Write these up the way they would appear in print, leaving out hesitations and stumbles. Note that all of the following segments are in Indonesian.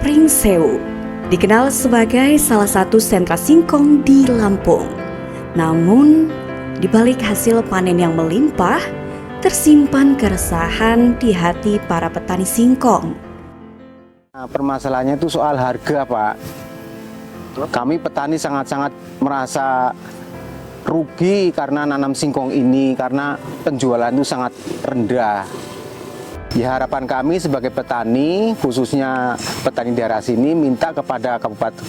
Pringsewu dikenal sebagai salah satu sentra singkong di Lampung. Namun, di balik hasil panen yang melimpah, tersimpan keresahan di hati para petani singkong. Nah, permasalahannya itu soal harga, Pak. Kami petani sangat-sangat merasa rugi karena nanam singkong ini, karena penjualan itu sangat rendah. Ya, harapan kami sebagai petani, khususnya petani daerah sini, minta kepada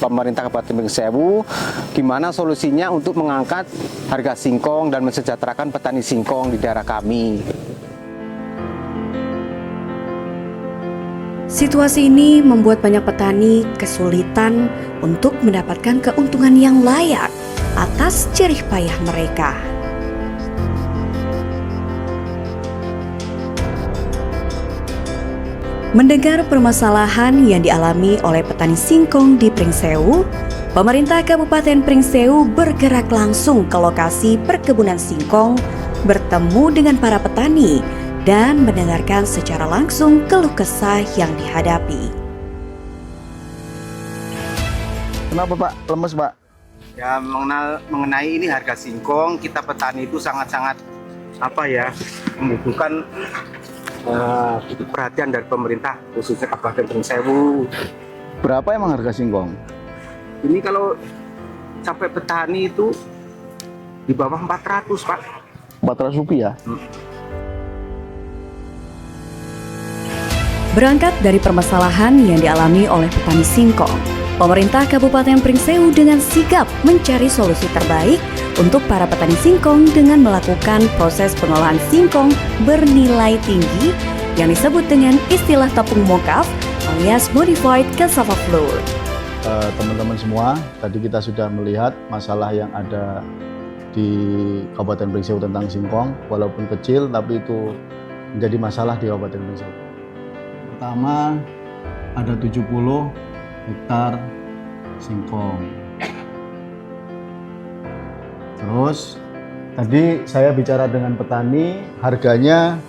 pemerintah Kabupaten Pringsewu gimana solusinya untuk mengangkat harga singkong dan mensejahterakan petani singkong di daerah kami. Situasi ini membuat banyak petani kesulitan untuk mendapatkan keuntungan yang layak atas jerih payah mereka. Mendengar permasalahan yang dialami oleh petani singkong di Pringsewu, pemerintah Kabupaten Pringsewu bergerak langsung ke lokasi perkebunan singkong, bertemu dengan para petani, dan mendengarkan secara langsung keluh kesah yang dihadapi. Kenapa Pak? Lemes Pak? Ya, mengenai ini harga singkong, kita petani itu sangat-sangat membutuhkan perhatian dari pemerintah, khususnya Kabupaten Pringsewu. Berapa emang harga singkong? Ini kalau sampai petani itu di bawah 400, Pak. 400 rupiah? Berangkat dari permasalahan yang dialami oleh petani singkong, pemerintah Kabupaten Pringsewu dengan sigap mencari solusi terbaik untuk para petani singkong dengan melakukan proses pengolahan singkong bernilai tinggi yang disebut dengan istilah tepung mokaf alias modified cassava flour. Teman-teman semua, tadi kita sudah melihat masalah yang ada di Kabupaten Pringsewu tentang singkong, walaupun kecil tapi itu menjadi masalah di Kabupaten Pringsewu. Pertama, ada 70 hektar singkong. Terus tadi saya bicara dengan petani, harganya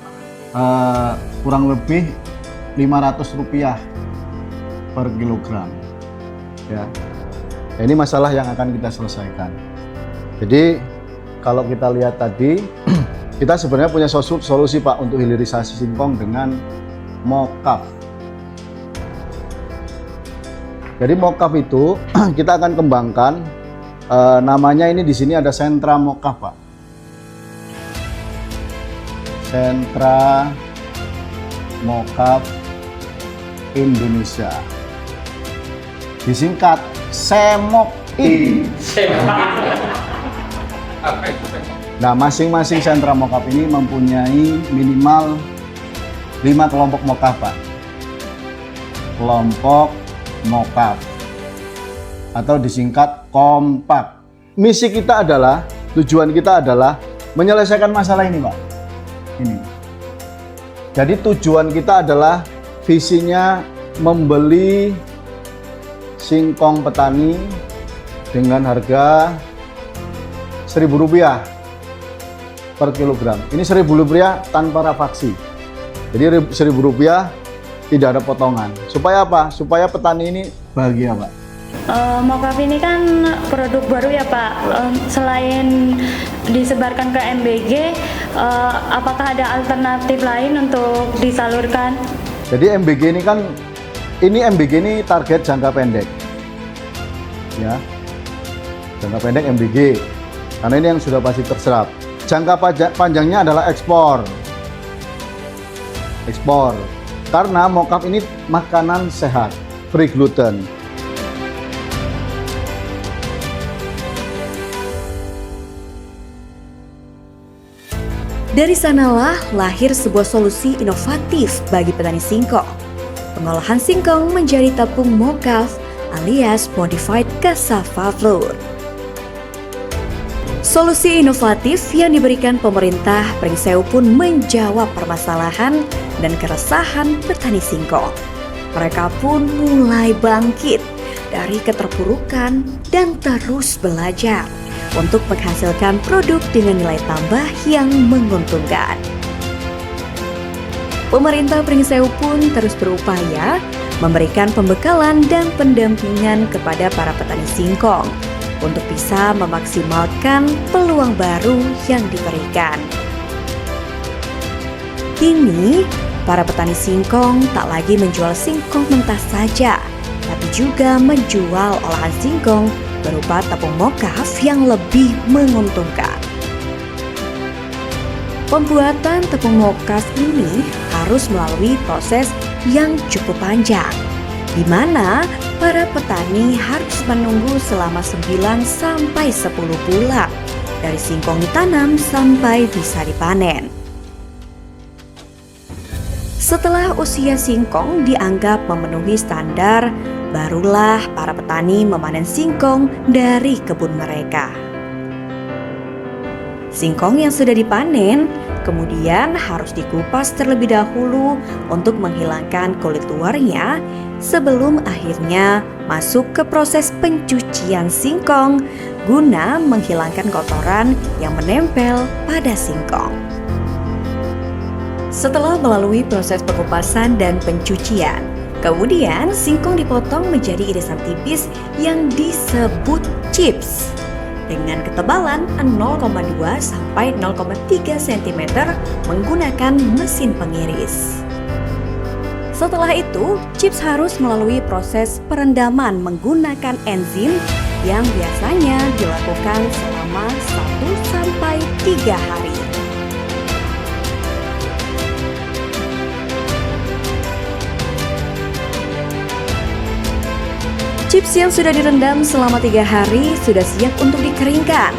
kurang lebih 500 rupiah per kilogram. Ya, ini masalah yang akan kita selesaikan. Jadi kalau kita lihat tadi, kita sebenarnya punya solusi Pak untuk hilirisasi singkong dengan mokaf. Jadi mokaf itu kita akan kembangkan. Namanya ini di sini ada sentra mokaf, Pak. Sentra Mokaf Indonesia. Disingkat SEMOKI. Nah, masing-masing sentra mokaf ini mempunyai minimal 5 kelompok mokaf, Pak. Kelompok mokaf atau disingkat kompak. Misi kita adalah, tujuan kita adalah menyelesaikan masalah ini, Pak. Ini. Jadi tujuan kita adalah visinya membeli singkong petani dengan harga Rp1.000 per kilogram. Ini Rp1.000 tanpa rafaksi. Jadi Rp1.000 tidak ada potongan. Supaya apa? Supaya petani ini bahagia, Pak. Mokaf ini kan produk baru ya Pak. Selain disebarkan ke MBG, apakah ada alternatif lain untuk disalurkan? Jadi MBG ini target jangka pendek, ya, jangka pendek MBG. Karena ini yang sudah pasti terserap. Jangka panjangnya adalah ekspor. Karena mokaf ini makanan sehat, free gluten. Dari sanalah lahir sebuah solusi inovatif bagi petani singkong. Pengolahan singkong menjadi tepung mokaf alias modified cassava flour. Solusi inovatif yang diberikan pemerintah Pringsewu pun menjawab permasalahan dan keresahan petani singkong. Mereka pun mulai bangkit dari keterpurukan dan terus belajar untuk menghasilkan produk dengan nilai tambah yang menguntungkan. Pemerintah Pringsewu pun terus berupaya memberikan pembekalan dan pendampingan kepada para petani singkong untuk bisa memaksimalkan peluang baru yang diberikan. Kini, para petani singkong tak lagi menjual singkong mentah saja, tapi juga menjual olahan singkong berupa tepung mokaf yang lebih menguntungkan. Pembuatan tepung mokaf ini harus melalui proses yang cukup panjang, di mana para petani harus menunggu selama 9 sampai 10 bulan dari singkong ditanam sampai bisa dipanen. Setelah usia singkong dianggap memenuhi standar, barulah para petani memanen singkong dari kebun mereka. Singkong yang sudah dipanen kemudian harus dikupas terlebih dahulu untuk menghilangkan kulit luarnya sebelum akhirnya masuk ke proses pencucian singkong guna menghilangkan kotoran yang menempel pada singkong. Setelah melalui proses pengupasan dan pencucian, kemudian singkong dipotong menjadi irisan tipis yang disebut chips dengan ketebalan 0,2 sampai 0,3 cm menggunakan mesin pengiris. Setelah itu, chips harus melalui proses perendaman menggunakan enzim yang biasanya dilakukan selama 1 sampai 3 hari. Chips yang sudah direndam selama 3 hari sudah siap untuk dikeringkan.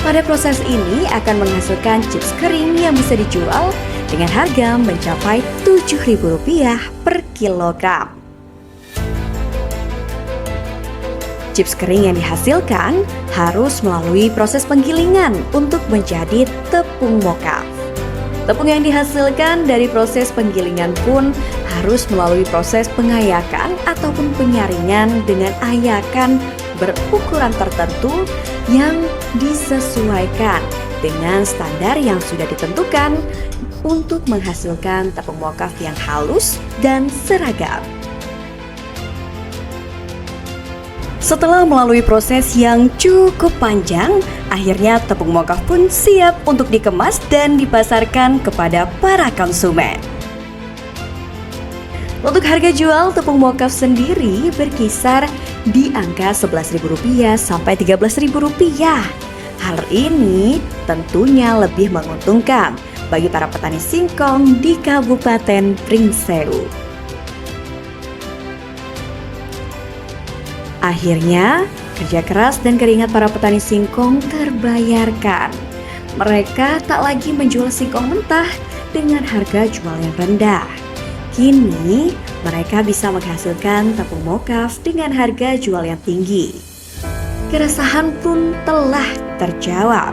Pada proses ini akan menghasilkan chips kering yang bisa dijual dengan harga mencapai Rp7.000 per kilogram. Chips kering yang dihasilkan harus melalui proses penggilingan untuk menjadi tepung mokaf. Tepung yang dihasilkan dari proses penggilingan pun harus melalui proses pengayakan ataupun penyaringan dengan ayakan berukuran tertentu yang disesuaikan dengan standar yang sudah ditentukan untuk menghasilkan tepung mokaf yang halus dan seragam. Setelah melalui proses yang cukup panjang, akhirnya tepung mokaf pun siap untuk dikemas dan dipasarkan kepada para konsumen. Untuk harga jual tepung mokaf sendiri berkisar di angka Rp11.000 sampai Rp13.000. Hal ini tentunya lebih menguntungkan bagi para petani singkong di Kabupaten Pringsewu. Akhirnya, kerja keras dan keringat para petani singkong terbayarkan. Mereka tak lagi menjual singkong mentah dengan harga jual yang rendah. Kini, mereka bisa menghasilkan tepung mokaf dengan harga jual yang tinggi. Keresahan pun telah terjawab.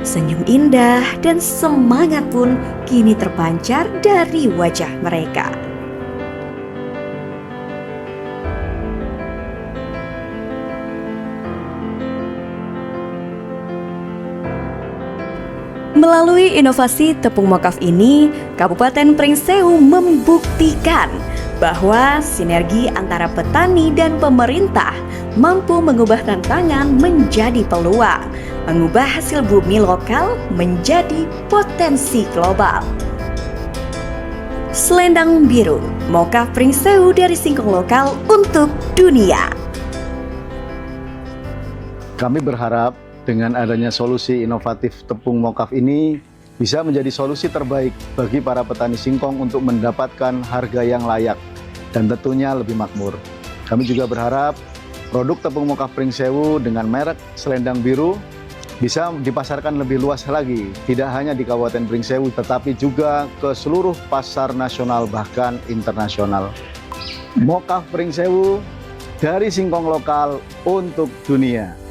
Senyum indah dan semangat pun kini terpancar dari wajah mereka. Melalui inovasi tepung mokaf ini, Kabupaten Pringsewu membuktikan bahwa sinergi antara petani dan pemerintah mampu mengubah tantangan menjadi peluang, mengubah hasil bumi lokal menjadi potensi global. Selendang Biru, mokaf Pringsewu dari singkong lokal untuk dunia. Kami berharap dengan adanya solusi inovatif tepung mokaf ini bisa menjadi solusi terbaik bagi para petani singkong untuk mendapatkan harga yang layak dan tentunya lebih makmur. Kami juga berharap produk tepung mokaf Pringsewu dengan merek Selendang Biru bisa dipasarkan lebih luas lagi, tidak hanya di Kabupaten Pringsewu tetapi juga ke seluruh pasar nasional bahkan internasional. Mokaf Pringsewu dari singkong lokal untuk dunia.